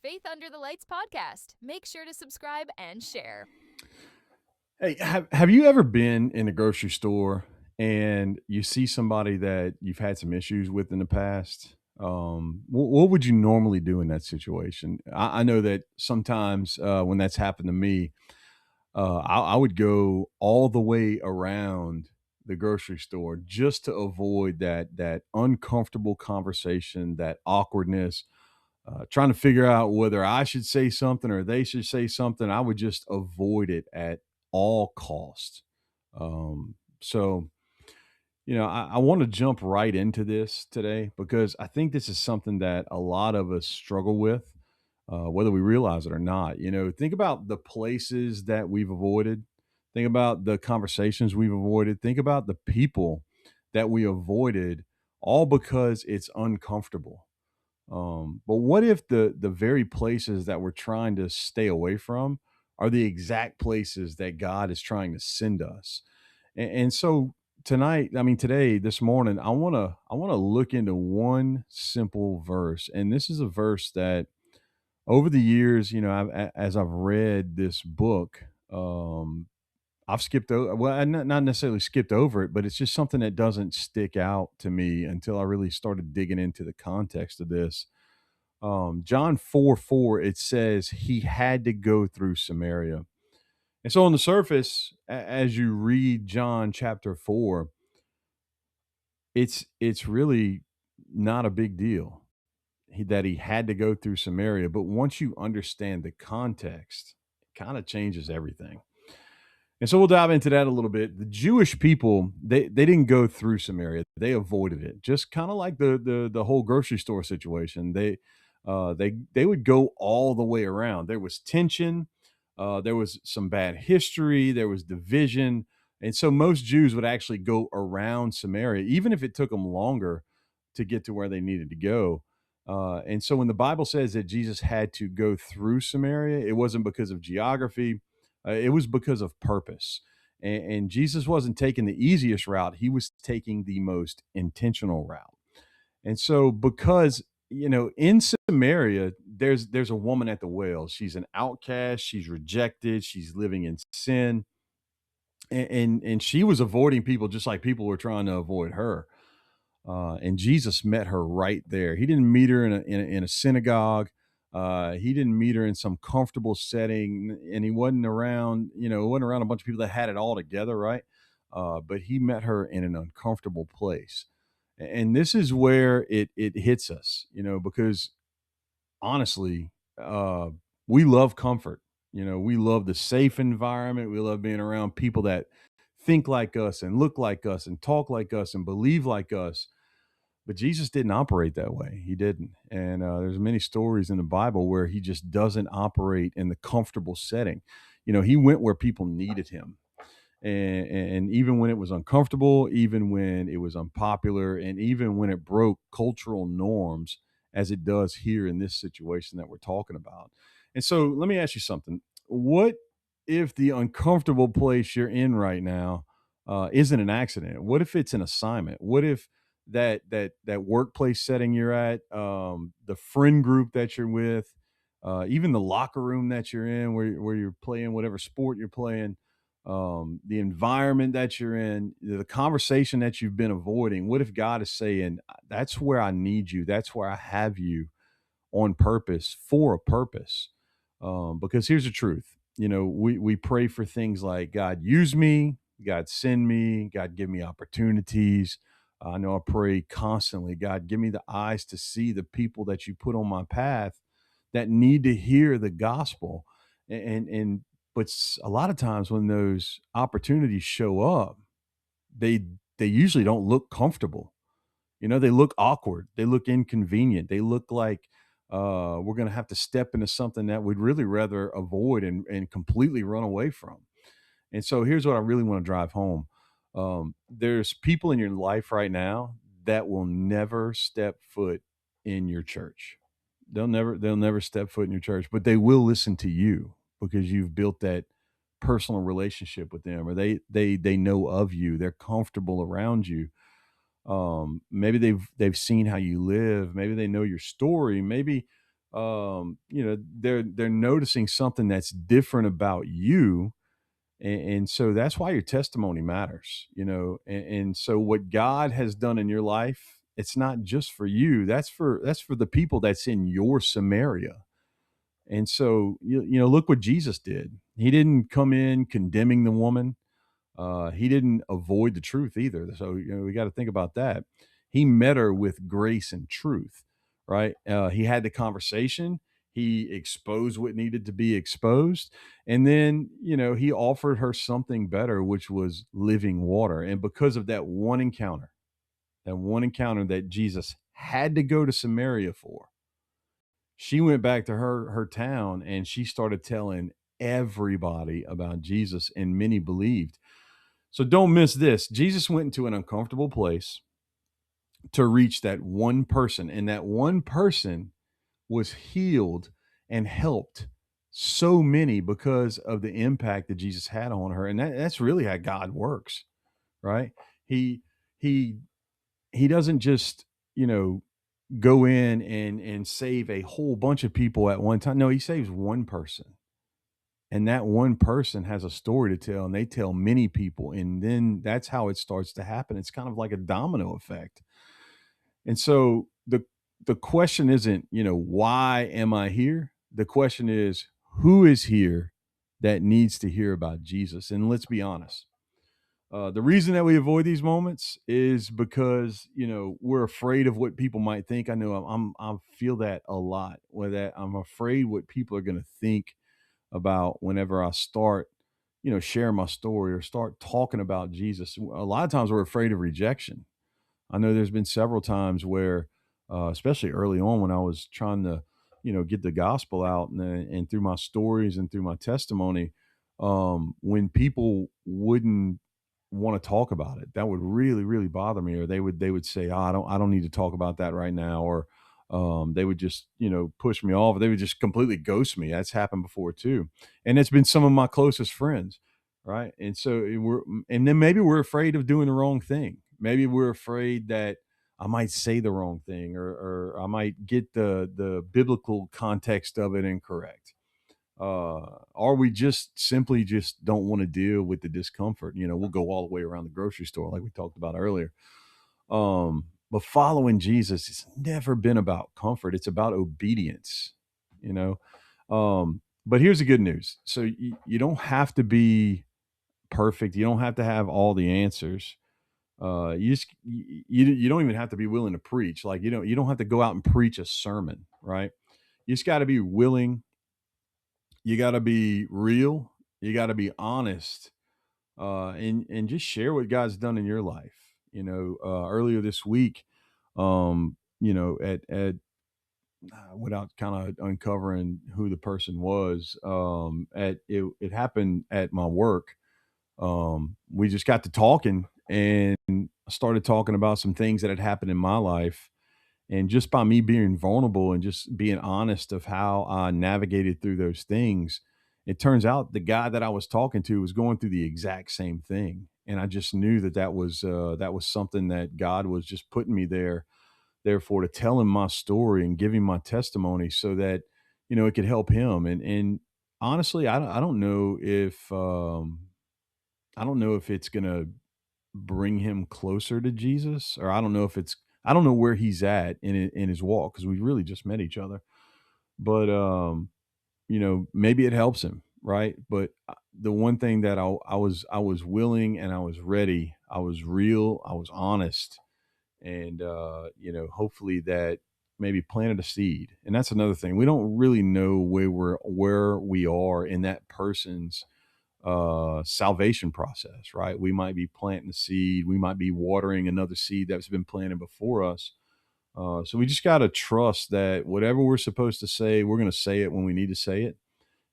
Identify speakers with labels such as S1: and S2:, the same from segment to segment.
S1: Faith Under the Lights podcast. Make sure to subscribe and share.
S2: Hey, have you ever been in a grocery store and you see somebody that you've had some issues with in the past? What would you normally do in that situation? I know that sometimes when that's happened to me, I would go all the way around the grocery store just to avoid that uncomfortable conversation, that awkwardness, trying to figure out whether I should say something or they should say something. I would just avoid it at all costs. So, I want to jump right into this today because I think this is something that a lot of us struggle with, whether we realize it or not. Think about the places that we've avoided. Think about the conversations we've avoided. Think about the people that we avoided, all because it's uncomfortable. But what if the very places that we're trying to stay away from are the exact places that God is trying to send us? And so tonight, today, this morning, I wanna look into one simple verse, and this is a verse that over the years, as I've read this book, I've skipped over. Well, I not necessarily skipped over it, but it's just something that doesn't stick out to me until I really started digging into the context of this. John 4:4, it says he had to go through Samaria. And so on the surface, as you read John chapter 4, it's really not a big deal that he had to go through Samaria. But once you understand the context, it kind of changes everything. And so we'll dive into that a little bit. The Jewish people, they didn't go through Samaria. They avoided it. Just kind of like the whole grocery store situation. They would go all the way around. There was tension, there was some bad history, there was division. And so most Jews would actually go around Samaria, even if it took them longer to get to where they needed to go. And so when the Bible says that Jesus had to go through Samaria, it wasn't because of geography, it was because of purpose. And Jesus wasn't taking the easiest route, he was taking the most intentional route. And so, because in Samaria, there's a woman at the well. She's an outcast. She's rejected. She's living in sin, and she was avoiding people just like people were trying to avoid her. And Jesus met her right there. He didn't meet her in a synagogue. He didn't meet her in some comfortable setting, and he wasn't around. Wasn't around a bunch of people that had it all together, right? But he met her in an uncomfortable place, and this is where it hits us, because honestly, we love comfort. We love the safe environment. We love being around people that think like us and look like us and talk like us and believe like us. But Jesus didn't operate that way. He didn't. And there's many stories in the Bible where he just doesn't operate in the comfortable setting. He went where people needed him. And even when it was uncomfortable, even when it was unpopular, and even when it broke cultural norms, as it does here in this situation that we're talking about. And so let me ask you something. What if the uncomfortable place you're in right now isn't an accident? What if it's an assignment? What if that workplace setting you're at, the friend group that you're with, even the locker room that you're in, where you're playing whatever sport you're playing, the environment that you're in, the conversation that you've been avoiding? What if God is saying, that's where I need you, that's where I have you on purpose, for a purpose? Because here's the truth. We pray for things like, God, use me, God, send me, God, give me opportunities. I know I pray constantly, God, give me the eyes to see the people that you put on my path that need to hear the gospel. And but a lot of times when those opportunities show up, they they usually don't look comfortable. They look awkward, they look inconvenient, they look like we're going to have to step into something that we'd really rather avoid and completely run away from. And so here's what I really want to drive home. There's people in your life right now that will never step foot in your church. They'll never step foot in your church, but they will listen to you because you've built that personal relationship with them, or they know of you. They're comfortable around you. Maybe they've seen how you live. Maybe they know your story. Maybe they're noticing something that's different about you, and so that's why your testimony matters, and so what God has done in your life, it's not just for you, that's for the people that's in your Samaria. And so look what Jesus did. He didn't come in condemning the woman. He didn't avoid the truth either. So we got to think about that. He met her with grace and truth, right? He had the conversation. He exposed what needed to be exposed, and then he offered her something better, which was living water. And because of that one encounter that Jesus had to go to Samaria for, she went back to her town and she started telling everybody about Jesus, and many believed. So don't miss this. Jesus went into an uncomfortable place to reach that one person, and that one person was healed and helped so many because of the impact that Jesus had on her. And that's really how God works, right? He he he doesn't just, you know, go in and save a whole bunch of people at one time. No, he saves one person. And that one person has a story to tell, and they tell many people, and then that's how it starts to happen. It's kind of like a domino effect. And so the question isn't, why am I here? The question is, who is here that needs to hear about Jesus? And let's be honest. The reason that we avoid these moments is because we're afraid of what people might think. I know I feel that a lot. With that, I'm afraid what people are going to think about whenever I start, share my story or start talking about Jesus. A lot of times we're afraid of rejection. I know there's been several times where, especially early on when I was trying to, get the gospel out, and through my stories and through my testimony, when people wouldn't want to talk about it, that would really, really bother me. Or they would say, "Oh, I don't need to talk about that right now," or they would just, push me off. Or they would just completely ghost me. That's happened before too, and it's been some of my closest friends, right? And so and then maybe we're afraid of doing the wrong thing. Maybe we're afraid that I might say the wrong thing, or I might get the biblical context of it incorrect. Or we just simply just don't want to deal with the discomfort. We'll go all the way around the grocery store, like we talked about earlier. But following Jesus has never been about comfort. It's about obedience, you know. But here's the good news. So you don't have to be perfect. You don't have to have all the answers. You don't even have to be willing to preach. Like you don't have to go out and preach a sermon, right? You just got to be willing. You got to be real. You got to be honest, and just share what God's done in your life. Earlier this week, at without kind of uncovering who the person was, at it happened at my work. We just got to talking and started talking about some things that had happened in my life. And just by me being vulnerable and just being honest of how I navigated through those things, it turns out the guy that I was talking to was going through the exact same thing. And I just knew that was something that God was just putting me therefore to tell him my story and give him my testimony so that it could help him. And honestly, I don't know if it's gonna bring him closer to Jesus, or I don't know where he's at in his walk, because we really just met each other. But maybe it helps him, right? But the one thing that I was willing and I was ready, I was real, I was honest, and hopefully that maybe planted a seed. And that's another thing. We don't really know where we are in that person's salvation process, right? We might be planting a seed, we might be watering another seed that's been planted before us. So we just got to trust that whatever we're supposed to say, we're going to say it when we need to say it,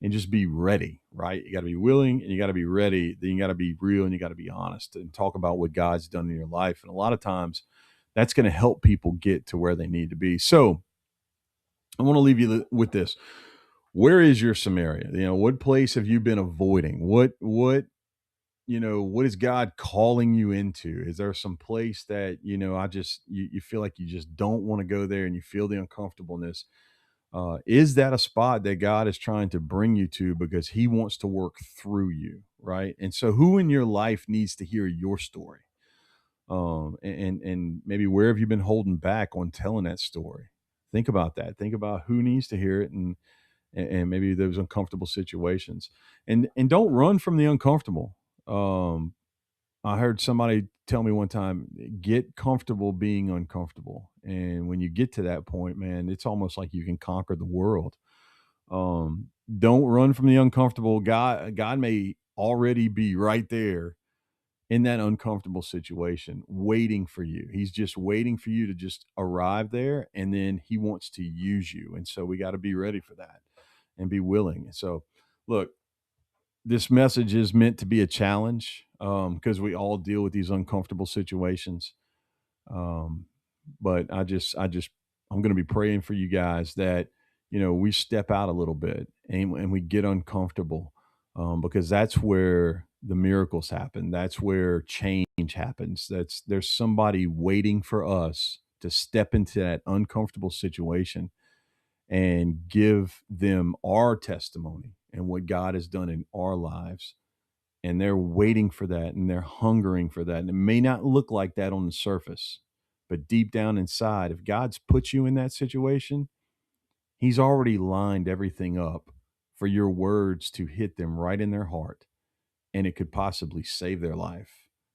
S2: and just be ready, right? You got to be willing and you got to be ready. Then you got to be real and you got to be honest and talk about what God's done in your life. And a lot of times that's going to help people get to where they need to be. So I want to leave you with this. Where is your Samaria? What place have you been avoiding? What is God calling you into? Is there some place that, you feel like you just don't want to go there and you feel the uncomfortableness? Is that a spot that God is trying to bring you to because he wants to work through you, right? And so who in your life needs to hear your story? And maybe where have you been holding back on telling that story? Think about that. Think about who needs to hear it, and maybe those uncomfortable situations. And don't run from the uncomfortable. Um, I heard somebody tell me one time, get comfortable being uncomfortable. And when you get to that point, man, it's almost like you can conquer the world. Don't run from the uncomfortable. God may already be right there in that uncomfortable situation, waiting for you. He's just waiting for you to just arrive there, and then he wants to use you. And so we got to be ready for that and be willing. So, look, this message is meant to be a challenge because we all deal with these uncomfortable situations. Um, but I'm going to be praying for you guys that we step out a little bit and we get uncomfortable because that's where the miracles happen. That's where change happens. There's somebody waiting for us to step into that uncomfortable situation and give them our testimony and what God has done in our lives. And they're waiting for that and they're hungering for that. And it may not look like that on the surface, but deep down inside, if God's put you in that situation, he's already lined everything up for your words to hit them right in their heart. And it could possibly save their life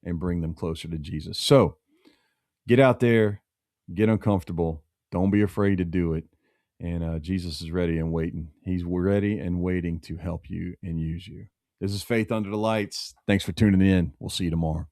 S2: and bring them closer to Jesus. So get out there, get uncomfortable. Don't be afraid to do it. And Jesus is ready and waiting. He's ready and waiting to help you and use you. This is Faith Under the Lights. Thanks for tuning in. We'll see you tomorrow.